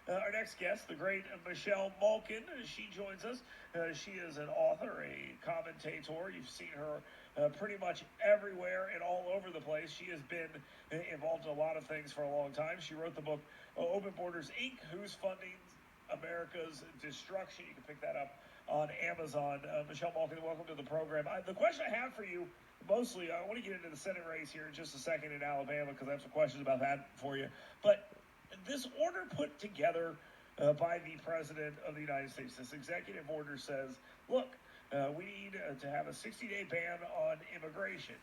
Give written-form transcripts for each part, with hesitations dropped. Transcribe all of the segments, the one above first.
Our next guest, the great Michelle Malkin, she joins us. She is an author, a commentator. You've seen her pretty much everywhere and all over the place. She has been involved in a lot of things for a long time. She wrote the book Open Borders, Inc., Who's Funding America's Destruction. You can pick that up on Amazon. Michelle Malkin, welcome to the program. The question I have for you, mostly, I want to get into the Senate race here in just a second in Alabama because I have some questions about that for you. But this order put together by the President of the United States, this executive order says, look, we need to have a 60-day ban on immigration.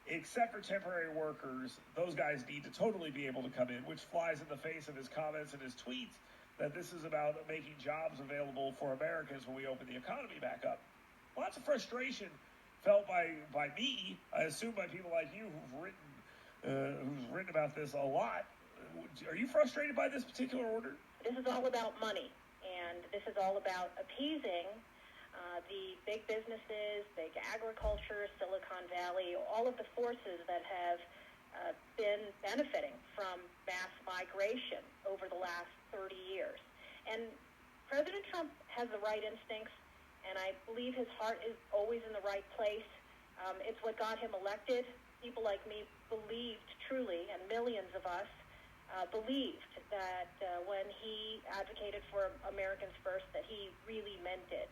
Except for temporary workers, those guys need to totally be able to come in, which flies in the face of his comments and his tweets that this is about making jobs available for Americans when we open the economy back up. Lots of frustration felt by me, I assume by people like you who's written about this a lot. Are you frustrated by this particular order? This is all about money, and this is all about appeasing the big businesses, big agriculture, Silicon Valley, all of the forces that have been benefiting from mass migration over the last 30 years. And President Trump has the right instincts, and I believe his heart is always in the right place. It's what got him elected. People like me believed truly, and millions of us believed that when he advocated for Americans First, that he really meant it.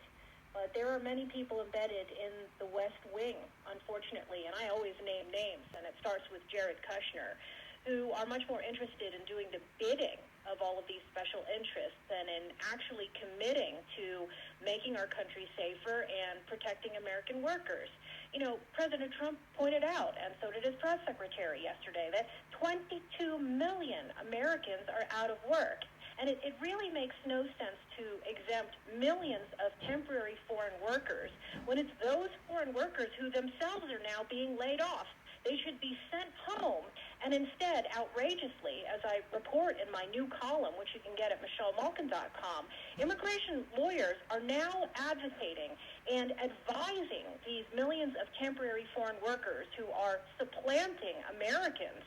But there are many people embedded in the West Wing, unfortunately, and I always name names, and it starts with Jared Kushner, who are much more interested in doing the bidding of all of these special interests than in actually committing to making our country safer and protecting American workers. You know, President Trump pointed out, and so did his press secretary yesterday, that 22 million Americans are out of work. And it really makes no sense to exempt millions of temporary foreign workers when it's those foreign workers who themselves are now being laid off. They should be sent home, and instead, outrageously, as I report in my new column, which you can get at michellemalkin.com, immigration lawyers are now advocating and advising these millions of temporary foreign workers who are supplanting Americans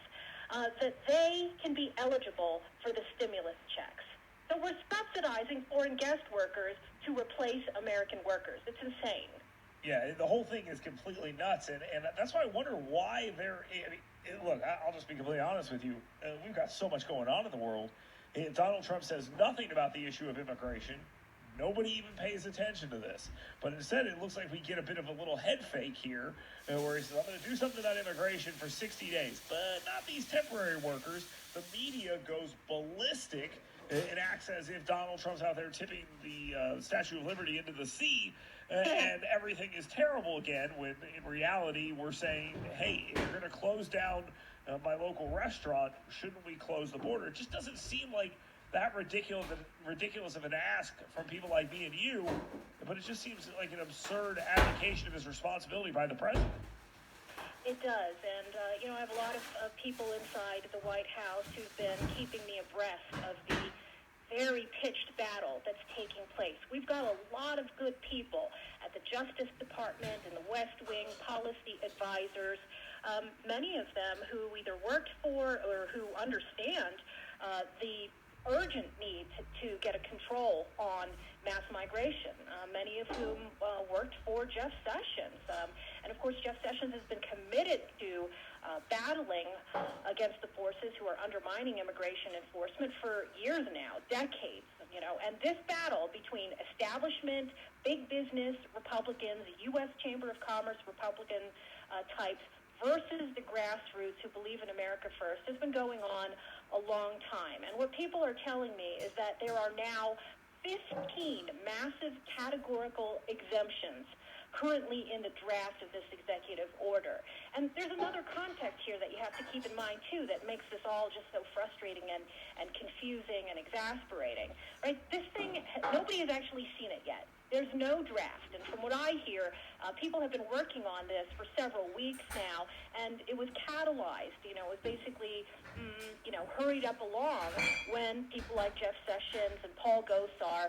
that they can be eligible for the stimulus checks. So we're subsidizing foreign guest workers to replace American workers. It's insane. Yeah, the whole thing is completely nuts, and that's why I wonder why look, I'll just be completely honest with you. We've got so much going on in the world. Donald Trump says nothing about the issue of immigration. Nobody even pays attention to this. But instead, it looks like we get a bit of a little head fake here, where he says, I'm going to do something about immigration for 60 days, but not these temporary workers. The media goes ballistic. It acts as if Donald Trump's out there tipping the Statue of Liberty into the sea, and everything is terrible again, when in reality we're saying, hey, if you're going to close down my local restaurant, shouldn't we close the border? It just doesn't seem like that ridiculous of an ask from people like me and you, but it just seems like an absurd abdication of his responsibility by the president. It does, and I have a lot of people inside the White House who've been keeping me abreast of the very pitched battle that's taking place. We've got a lot of good people at the Justice Department and the West Wing, policy advisors, many of them who either worked for or who understand the urgent need to get a control on mass migration, many of whom worked for Jeff Sessions. And of course, Jeff Sessions has been committed to battling against the forces who are undermining immigration enforcement for years now, decades, and this battle between establishment, big business Republicans, U.S. Chamber of Commerce Republican types versus the grassroots who believe in America First has been going on a long time. And what people are telling me is that there are now 15 massive categorical exemptions currently in the draft of this executive order. And there's another context here that you have to keep in mind, too, that makes this all just so frustrating and confusing and exasperating. Right? This thing, nobody has actually seen it yet. There's no draft. And from what I hear, people have been working on this for several weeks now, and it was catalyzed, it was basically, hurried up along when people like Jeff Sessions and Paul Gosar,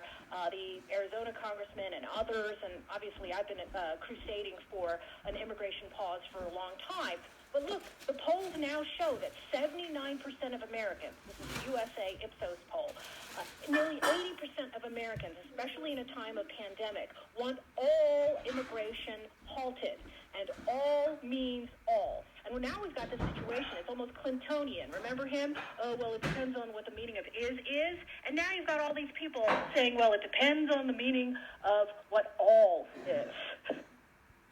the Arizona congressman, and others, and obviously I've been crusading for an immigration pause for a long time. But look, the polls now show that 79% of Americans, this is a USA Ipsos poll, Americans, especially in a time of pandemic, want all immigration halted, and all means all. And now we've got this situation, it's almost Clintonian. Remember him? Oh, well, it depends on what the meaning of is. And now you've got all these people saying, well, it depends on the meaning of what all is.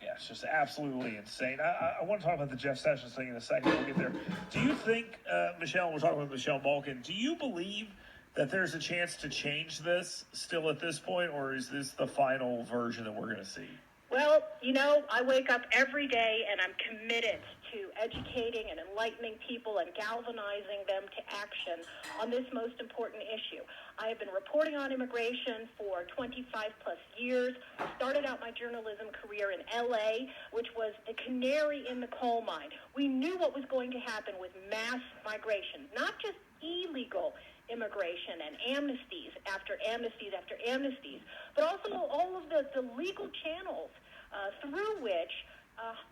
Yeah, it's just absolutely insane. I want to talk about the Jeff Sessions thing in a second. We'll get there. Do you think, Michelle, we're talking about Michelle Malkin, do you believe that there's a chance to change this still at this point, or is this the final version that we're going to see? Well, you know, I wake up every day and I'm committed to educating and enlightening people and galvanizing them to action on this most important issue. I have been reporting on immigration for 25 plus years. I started out my journalism career in LA, which was the canary in the coal mine. We knew what was going to happen with mass migration, not just illegal immigration and amnesties after amnesties after amnesties, but also all of the legal channels through which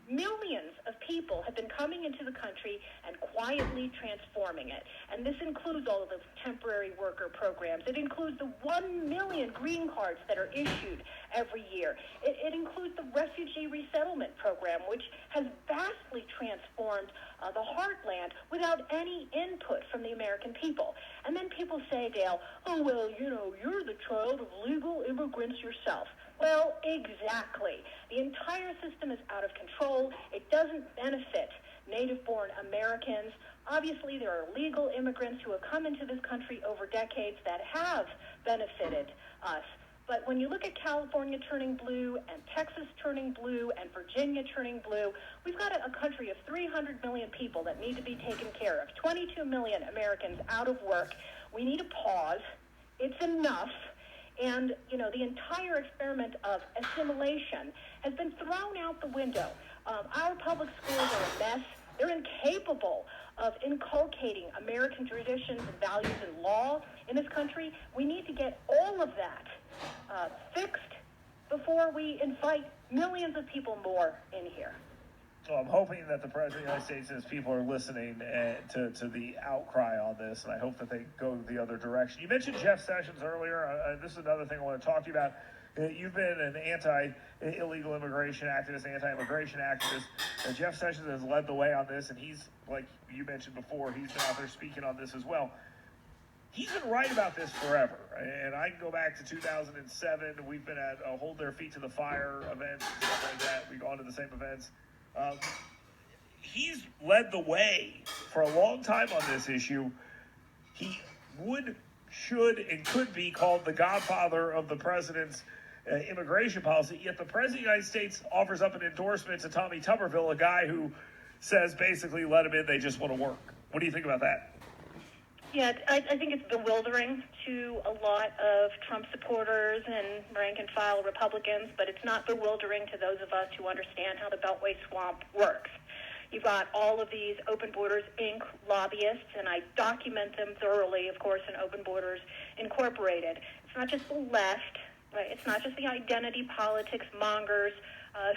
millions of people have been coming into the country and quietly transforming it. And this includes all of the temporary worker programs. It includes the 1 million green cards that are issued every year. It includes the refugee resettlement program, which has vastly transformed the heartland without any input from the American people. And then people say, Dale, oh, well, you know, you're the child of legal immigrants yourself. Well, exactly. The entire system is out of control. It doesn't benefit native-born Americans. Obviously, there are legal immigrants who have come into this country over decades that have benefited us. But when you look at California turning blue and Texas turning blue and Virginia turning blue, we've got a country of 300 million people that need to be taken care of, 22 million Americans out of work. We need a pause. It's enough. And, you know, the entire experiment of assimilation has been thrown out the window. Our public schools are a mess. They're incapable of inculcating American traditions and values and law in this country. We need to get all of that fixed before we invite millions of people more in here. Well, I'm hoping that the President of the United States and his people are listening to the outcry on this, and I hope that they go the other direction. You mentioned Jeff Sessions earlier. This is another thing I want to talk to you about. You've been an anti-illegal immigration activist, anti-immigration activist. Jeff Sessions has led the way on this, and he's, like you mentioned before, he's been out there speaking on this as well. He's been right about this forever, and I can go back to 2007. We've been at Hold Their Feet to the Fire events, stuff like that. We've gone to the same events. He's led the way for a long time on this issue. He would, should, and could be called the godfather of the president's immigration policy, yet the president of the United States offers up an endorsement to Tommy Tuberville, a guy who says basically let him in, they just want to work. What do you think about that? Yeah, I think it's bewildering to a lot of Trump supporters and rank-and-file Republicans, but it's not bewildering to those of us who understand how the Beltway swamp works. You've got all of these Open Borders, Inc. lobbyists, and I document them thoroughly, of course, in Open Borders Incorporated. It's not just the left, right? It's not just the identity politics mongers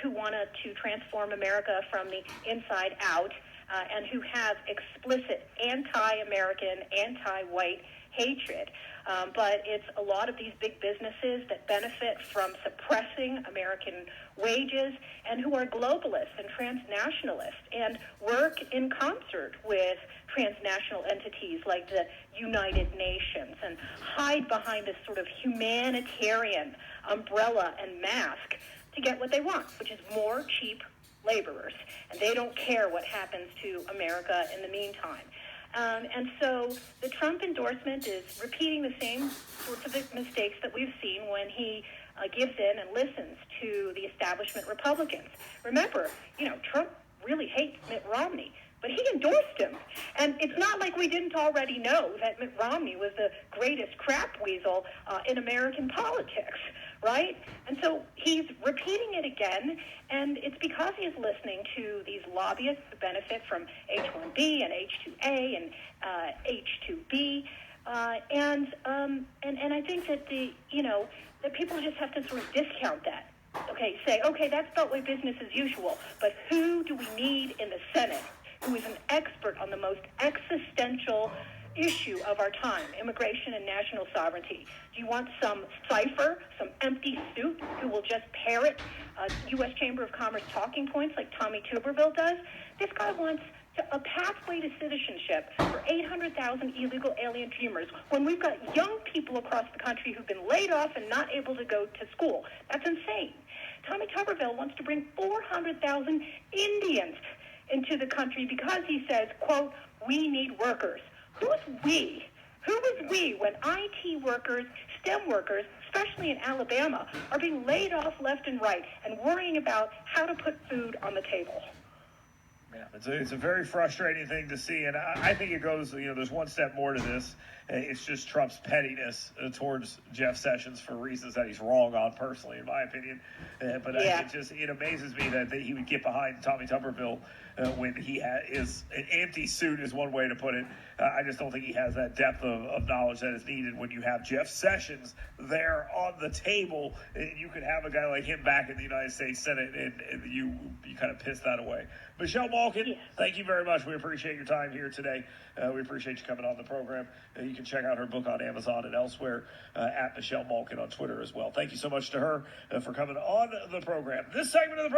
who want to transform America from the inside out. And who have explicit anti-American, anti-white hatred. But it's a lot of these big businesses that benefit from suppressing American wages and who are globalists and transnationalists and work in concert with transnational entities like the United Nations and hide behind this sort of humanitarian umbrella and mask to get what they want, which is more cheap laborers, and they don't care what happens to America in the meantime. And so the Trump endorsement is repeating the same sorts of mistakes that we've seen when he gives in and listens to the establishment Republicans. Remember, you know, Trump really hates Mitt Romney, but he endorsed him. And it's not like we didn't already know that Mitt Romney was the greatest crap weasel in American politics, right? And so he's repeating it again, and it's because he is listening to these lobbyists who benefit from H-1B and H-2A and H-2B. And I think that that people just have to sort of discount that. Okay, say, okay, that's Beltway business as usual, but who do we need in the Senate who is an expert on the most existential issue of our time, immigration and national sovereignty? Do you want some cipher, some empty suit who will just parrot U.S. Chamber of Commerce talking points like Tommy Tuberville does? This guy wants a pathway to citizenship for 800,000 illegal alien dreamers when we've got young people across the country who've been laid off and not able to go to school. That's insane. Tommy Tuberville wants to bring 400,000 Indians into the country because he says, quote, we need workers. Who's we? Who is we when IT workers, STEM workers, especially in Alabama, are being laid off left and right and worrying about how to put food on the table? Yeah, it's a very frustrating thing to see, and I think it goes, there's one step more to this. It's just Trump's pettiness towards Jeff Sessions for reasons that he's wrong on personally, in my opinion. But yeah. It amazes me that he would get behind Tommy Tuberville when he is an anti-suit is one way to put it. I just don't think he has that depth of knowledge that is needed when you have Jeff Sessions there on the table. And you could have a guy like him back in the United States Senate, and you kind of piss that away. Michelle Malkin, yes. Thank you very much. We appreciate your time here today. We appreciate you coming on the program. You can check out her book on Amazon and elsewhere at Michelle Malkin on Twitter as well. Thank you so much to her for coming on the program. This segment of the program